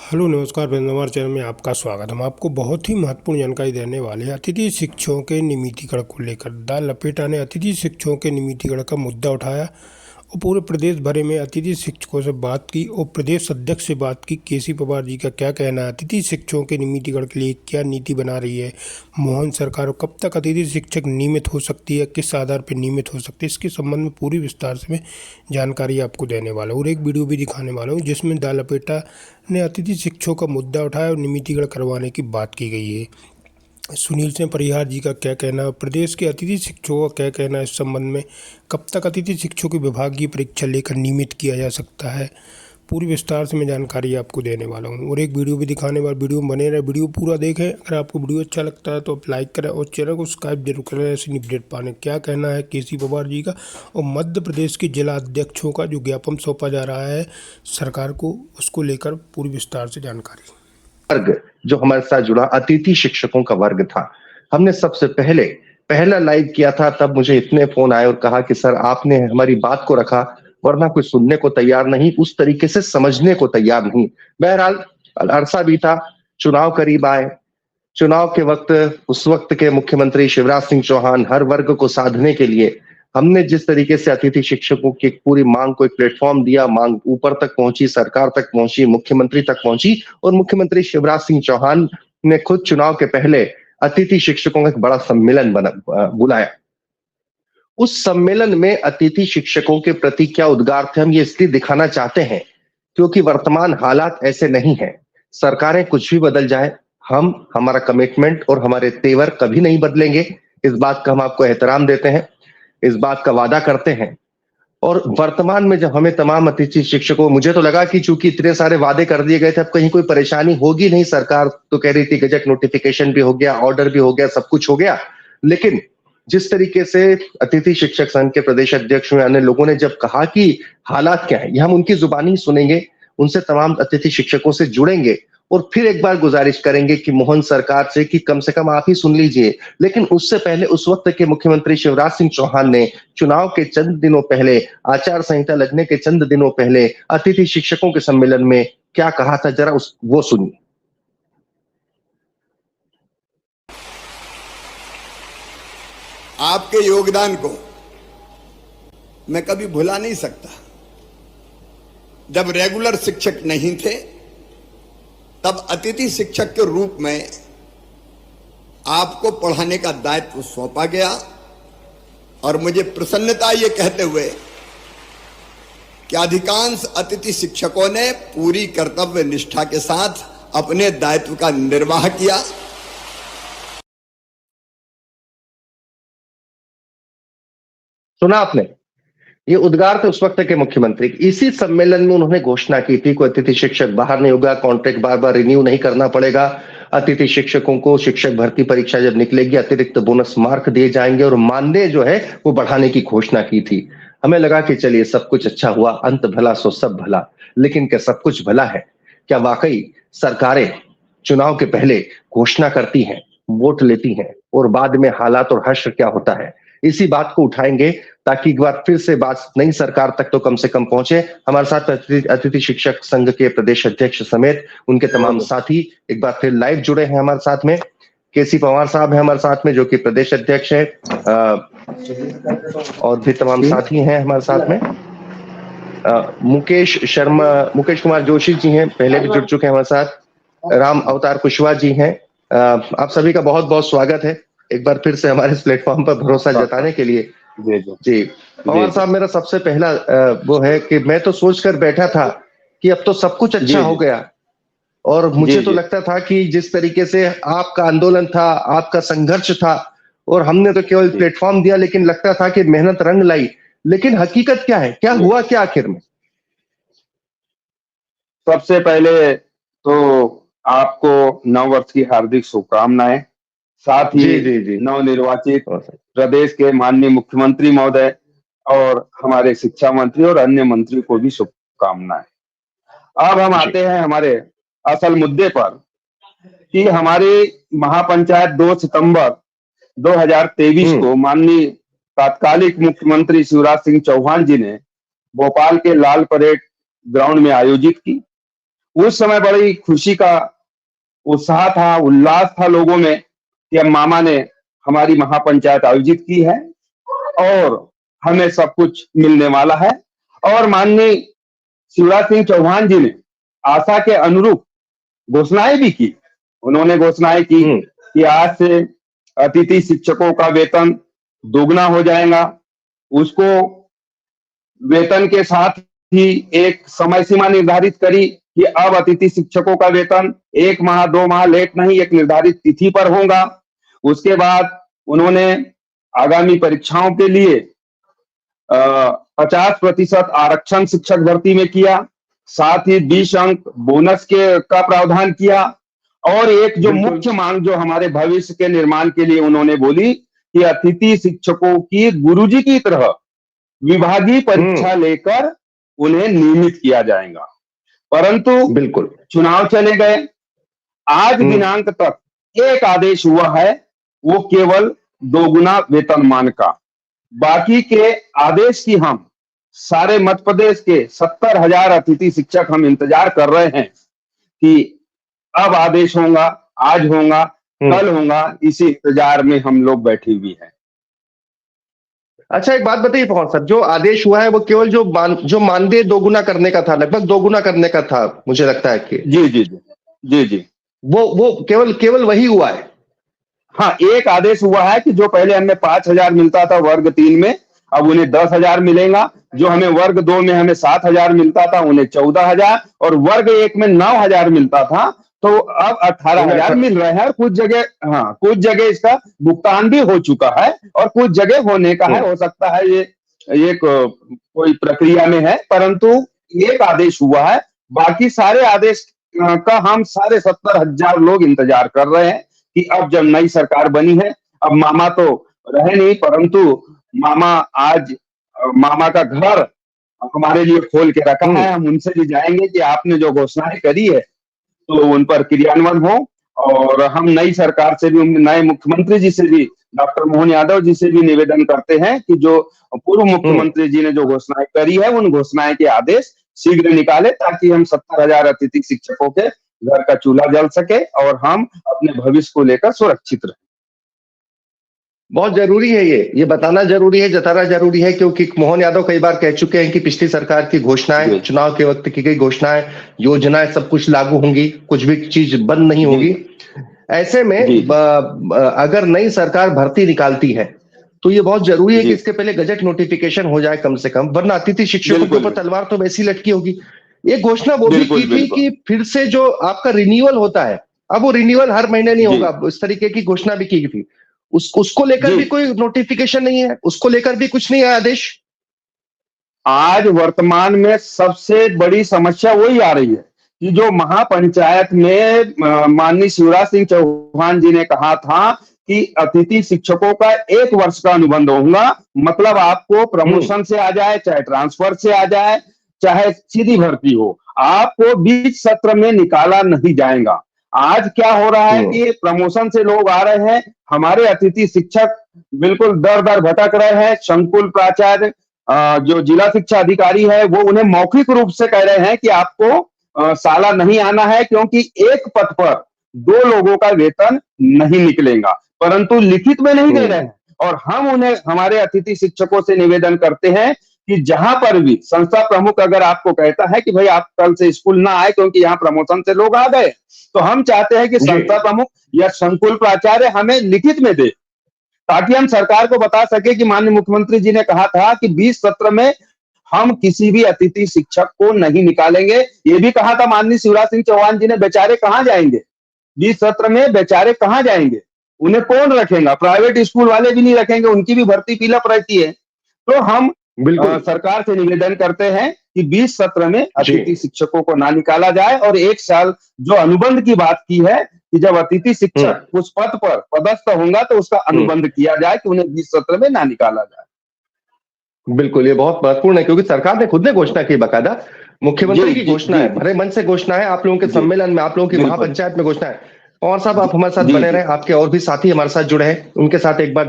Hello नमस्कार friends, हमारे channel में आपका स्वागत। हम आपको बहुत ही महत्वपूर्ण जानकारी देने वाले हैं अतिथि शिक्षकों के नियमितीकरण को लेकर। द लपेटा ने अतिथि शिक्षकों के नियमितीकरण का मुद्दा उठाया और पूरे प्रदेश भर में अतिथि शिक्षकों से बात की और प्रदेश अध्यक्ष से बात की। केसी पवार जी का क्या कहना है, अतिथि शिक्षकों के नियमितीकरण के लिए क्या नीति बना रही है मोहन सरकार, कब तक अतिथि शिक्षक नियमित हो सकती है, किस आधार पर नियमित हो सकती है, इसके संबंध में पूरी विस्तार से मैं जानकारी आपको देने वाला हूँ और एक वीडियो भी दिखाने वाला हूँ जिसमें द लपेटा ने अतिथि शिक्षकों का मुद्दा उठाया और नियमितीकरण करवाने की बात की गई है। सुनील सिंह परिहार जी का क्या कहना है, प्रदेश के अतिथि शिक्षकों का क्या कहना है इस संबंध में, कब तक अतिथि शिक्षकों की विभागीय परीक्षा लेकर नियमित किया जा सकता है, पूरी विस्तार से मैं जानकारी आपको देने वाला हूं और एक वीडियो भी दिखाने वाला। वीडियो में बने रहे, वीडियो पूरा देखें। अगर आपको वीडियो अच्छा लगता है तो आप लाइक करें और चैनल को सब्सक्राइब जरूर करें ऐसी अपडेट पाने। क्या कहना है केसी पवार जी का और मध्य प्रदेश के जिला अध्यक्षों का जो ज्ञापन सौंपा जा रहा है सरकार को, उसको लेकर पूरी विस्तार से जानकारी। वर्ग जो हमारे साथ जुड़ा अतिथि शिक्षकों का वर्ग था, हमने सबसे पहला लाइव किया था। तब मुझे इतने फोन आए और कहा कि सर आपने हमारी बात को रखा, वरना कोई सुनने को तैयार नहीं, उस तरीके से समझने को तैयार नहीं। बहरहाल अरसा भी था, चुनाव करीब आए। चुनाव के वक्त उस वक्त के मुख्यमंत्री शिवराज सिंह चौहान हर वर्ग को साधने के लिए हमने जिस तरीके से अतिथि शिक्षकों की पूरी मांग को एक प्लेटफॉर्म दिया, मांग ऊपर तक पहुंची, सरकार तक पहुंची, मुख्यमंत्री तक पहुंची और मुख्यमंत्री शिवराज सिंह चौहान ने खुद चुनाव के पहले अतिथि शिक्षकों का एक बड़ा सम्मेलन बुलाया। उस सम्मेलन में अतिथि शिक्षकों के प्रति क्या उद्गार थे, हम ये इसलिए दिखाना चाहते हैं क्योंकि वर्तमान हालात ऐसे नहीं है। सरकारें कुछ भी बदल जाए, हमारा कमिटमेंट और हमारे तेवर कभी नहीं बदलेंगे। इस बात का हम आपको एहतराम देते हैं, इस बात का वादा करते हैं। और वर्तमान में जब हमें तमाम अतिथि शिक्षकों, मुझे तो लगा कि चूंकि इतने सारे वादे कर दिए गए थे अब कहीं कोई परेशानी होगी नहीं। सरकार तो कह रही थी गजट नोटिफिकेशन भी हो गया, ऑर्डर भी हो गया, सब कुछ हो गया। लेकिन जिस तरीके से अतिथि शिक्षक संघ के प्रदेश अध्यक्ष में अन्य लोगों ने जब कहा कि हालात क्या है, ये हम उनकी जुबानी सुनेंगे, उनसे तमाम अतिथि शिक्षकों से जुड़ेंगे और फिर एक बार गुजारिश करेंगे कि मोहन सरकार से कि कम से कम आप ही सुन लीजिए। लेकिन उससे पहले उस वक्त के मुख्यमंत्री शिवराज सिंह चौहान ने चुनाव के चंद दिनों पहले, आचार संहिता लगने के चंद दिनों पहले अतिथि शिक्षकों के सम्मेलन में क्या कहा था, जरा वो सुनिए। आपके योगदान को मैं कभी भुला नहीं सकता। जब रेगुलर शिक्षक नहीं थे तब अतिथि शिक्षक के रूप में आपको पढ़ाने का दायित्व सौंपा गया और मुझे प्रसन्नता ये कहते हुए कि अधिकांश अतिथि शिक्षकों ने पूरी कर्तव्य निष्ठा के साथ अपने दायित्व का निर्वाह किया। सुना आपने, ये उद्गार थे उस वक्त के मुख्यमंत्री। इसी सम्मेलन में उन्होंने घोषणा की थी कोई अतिथि शिक्षक बाहर नहीं होगा, कॉन्ट्रैक्ट बार बार रिन्यू नहीं करना पड़ेगा, अतिथि शिक्षकों को शिक्षक भर्ती परीक्षा जब निकलेगी अतिरिक्त बोनस मार्क दिए जाएंगे और मानदेय जो है वो बढ़ाने की घोषणा की थी। हमें लगा कि चलिए सब कुछ अच्छा हुआ, अंत भला सो सब भला। लेकिन क्या सब कुछ भला है? क्या वाकई सरकारें चुनाव के पहले घोषणा करती हैं, वोट लेती हैं और बाद में हालात और हश्र क्या होता है? इसी बात को उठाएंगे ताकि एक बार फिर से बात नई सरकार तक तो कम से कम पहुंचे। हमारे साथ अतिथि शिक्षक संघ के प्रदेश अध्यक्ष समेत उनके तमाम साथी एक बार फिर लाइव जुड़े हैं हमारे साथ में। केसी पवार साहब हैं हमारे साथ में जो कि प्रदेश अध्यक्ष है, और भी तमाम साथी हैं हमारे साथ में। मुकेश कुमार जोशी जी हैं, पहले भी जुड़ चुके हैं हमारे साथ। राम अवतार कुशवाहा जी हैं। आप सभी का बहुत बहुत स्वागत है एक बार फिर से हमारे इस प्लेटफॉर्म पर भरोसा जताने के लिए। जी पवार साहब, मेरा सबसे पहला वो है कि मैं तो सोचकर बैठा था कि अब तो सब कुछ अच्छा हो गया और मुझे तो लगता था कि जिस तरीके से आपका आंदोलन था, आपका संघर्ष था और हमने तो केवल प्लेटफॉर्म दिया, लेकिन लगता था कि मेहनत रंग लाई। लेकिन हकीकत क्या है, क्या हुआ क्या आखिर में? सबसे पहले तो आपको नव वर्ष की हार्दिक शुभकामनाएं, साथ ही नवनिर्वाचित प्रदेश के माननीय मुख्यमंत्री महोदय और हमारे शिक्षा मंत्री और अन्य मंत्री को भी शुभकामनाएं। अब हम आते हैं हमारे असल मुद्दे पर कि हमारी महापंचायत 2 सितंबर 2023 को माननीय तात्कालिक मुख्यमंत्री शिवराज सिंह चौहान जी ने भोपाल के लाल परेड ग्राउंड में आयोजित की। उस समय बड़ी खुशी का उत्साह था, उल्लास था लोगों में कि अब मामा ने हमारी महापंचायत आयोजित की है और हमें सब कुछ मिलने वाला है। और माननीय शिवराज सिंह चौहान जी ने आशा के अनुरूप घोषणाएं भी की। उन्होंने घोषणाएं की कि आज से अतिथि शिक्षकों का वेतन दोगुना हो जाएगा। उसको वेतन के साथ ही एक समय सीमा निर्धारित करी कि अब अतिथि शिक्षकों का वेतन 1 माह 2 माह लेट नहीं, एक निर्धारित तिथि पर होगा। उसके बाद उन्होंने आगामी परीक्षाओं के लिए 50% आरक्षण शिक्षक भर्ती में किया, साथ ही 20 अंक बोनस का प्रावधान किया। और एक जो मुख्य मांग जो हमारे भविष्य के निर्माण के लिए उन्होंने बोली कि अतिथि शिक्षकों की गुरुजी की तरह विभागीय परीक्षा लेकर उन्हें नियमित किया जाएगा। परंतु बिल्कुल चुनाव चले गए, आज दिनांक तक एक आदेश हुआ है, वो केवल दोगुना वेतनमान का। बाकी के आदेश की हम सारे मध्य प्रदेश के 70,000 अतिथि शिक्षक हम इंतजार कर रहे हैं कि अब आदेश होगा, आज होगा, कल होगा। इसी इंतजार में हम लोग बैठे हुए हैं। अच्छा, एक बात बताइए पवन साहब, जो आदेश हुआ है वो केवल जो मानदेय दोगुना करने का था, लगभग दोगुना करने का था, मुझे लगता है कि जी जी जी जी जी वो केवल वही हुआ है। हाँ, एक आदेश हुआ है कि जो पहले हमें 5,000 मिलता था वर्ग 3 में, अब उन्हें 10,000 मिलेगा। जो हमें वर्ग 2 में हमें 7,000 मिलता था, उन्हें 14,000, और वर्ग 1 में 9,000 मिलता था, तो अब 18,000 मिल रहे हैं। और कुछ जगह इसका भुगतान भी हो चुका है और कुछ जगह होने का है। हो सकता है ये कोई प्रक्रिया में है, परंतु एक आदेश हुआ है। बाकी सारे आदेश का हम सारे 70,000 लोग इंतजार कर रहे हैं कि अब जब नई सरकार बनी है, अब मामा तो रहे नहीं, परंतु मामा का घर हमारे लिए खोल के रखा है। हम उनसे भी जाएंगे कि आपने जो घोषणाएं करी है तो उन पर क्रियान्वयन हो। और हम नई सरकार से भी, नए मुख्यमंत्री जी से भी, डॉक्टर मोहन यादव जी से भी निवेदन करते हैं कि जो पूर्व मुख्यमंत्री जी ने जो घोषणाएं करी है, उन घोषणाएं के आदेश शीघ्र निकाले, ताकि हम 70,000 अतिथि शिक्षकों के घर का चूल्हा जल सके और हम अपने भविष्य को लेकर सुरक्षित रहे। बहुत जरूरी है ये बताना जरूरी है, जताना जरूरी है, क्योंकि मोहन यादव कई बार कह चुके हैं कि पिछली सरकार की घोषणाएं, चुनाव के वक्त की गई घोषणाएं, योजनाएं सब कुछ लागू होंगी, कुछ भी चीज बंद नहीं होगी। ऐसे में अगर नई सरकार भर्ती निकालती है तो ये बहुत जरूरी है कि इसके पहले गजट नोटिफिकेशन हो जाए कम से कम, वरना अतिथि शिक्षकों के ऊपर तलवार तो वैसी लटकी होगी। एक घोषणा वो भी की थी कि फिर से जो आपका रिन्यूअल होता है, अब वो रिन्यूअल हर महीने नहीं होगा, इस तरीके की घोषणा भी की थी। उसको लेकर भी कोई नोटिफिकेशन नहीं है, उसको लेकर भी कुछ नहीं है आदेश। आज वर्तमान में सबसे बड़ी समस्या वही आ रही है कि जो महापंचायत में माननीय शिवराज सिंह चौहान जी ने कहा था कि अतिथि शिक्षकों का 1 वर्ष का अनुबंध होगा, मतलब आपको प्रमोशन से आ जाए, चाहे ट्रांसफर से आ जाए, चाहे सीधी भर्ती हो, आपको बीच सत्र में निकाला नहीं जाएगा। आज क्या हो रहा है कि प्रमोशन से लोग आ रहे हैं, हमारे अतिथि शिक्षक बिल्कुल दर दर भटक रहे हैं। संकुल प्राचार्य जो जिला शिक्षा अधिकारी है वो उन्हें मौखिक रूप से कह रहे हैं कि आपको साला नहीं आना है, क्योंकि एक पद पर 2 लोगों का वेतन नहीं निकलेगा, परंतु लिखित में नहीं दे रहे हैं। और हम उन्हें, हमारे अतिथि शिक्षकों से निवेदन करते हैं कि जहां पर भी संस्था प्रमुख अगर आपको कहता है कि भाई आप कल से स्कूल ना आए क्योंकि यहाँ प्रमोशन से लोग आ गए, तो हम चाहते हैं कि संस्था प्रमुख या संकुल प्राचार्य हमें लिखित में दे, ताकि हम सरकार को बता सके कि माननीय मुख्यमंत्री जी ने कहा था कि 20 सत्र में हम किसी भी अतिथि शिक्षक को नहीं निकालेंगे। ये भी कहा था माननीय शिवराज सिंह चौहान जी ने, बेचारे कहाँ जाएंगे 20 सत्र में, बेचारे कहाँ जाएंगे, उन्हें कौन रखेगा? प्राइवेट स्कूल वाले भी नहीं रखेंगे, उनकी भी भर्ती फिलअप रहती है। तो हम सरकार से निवेदन करते हैं कि 20 सत्र में अतिथि शिक्षकों को ना निकाला जाए, और 1 साल जो अनुबंध की बात की है कि जब अतिथि शिक्षक उस पद पर पदस्थ होगा तो उसका अनुबंध किया जाए कि उन्हें 20 सत्र में ना निकाला जाए। बिल्कुल, ये बहुत महत्वपूर्ण है, क्योंकि सरकार ने खुद ने घोषणा की, बकायदा मुख्यमंत्री की घोषणा है, भरे मन से घोषणा है, आप लोगों के सम्मेलन में, आप लोगों की महापंचायत में घोषणा है। और साहब आप हमारे साथ बने रहे, आपके और भी साथी हमारे साथ जुड़े हैं, उनके साथ एक बार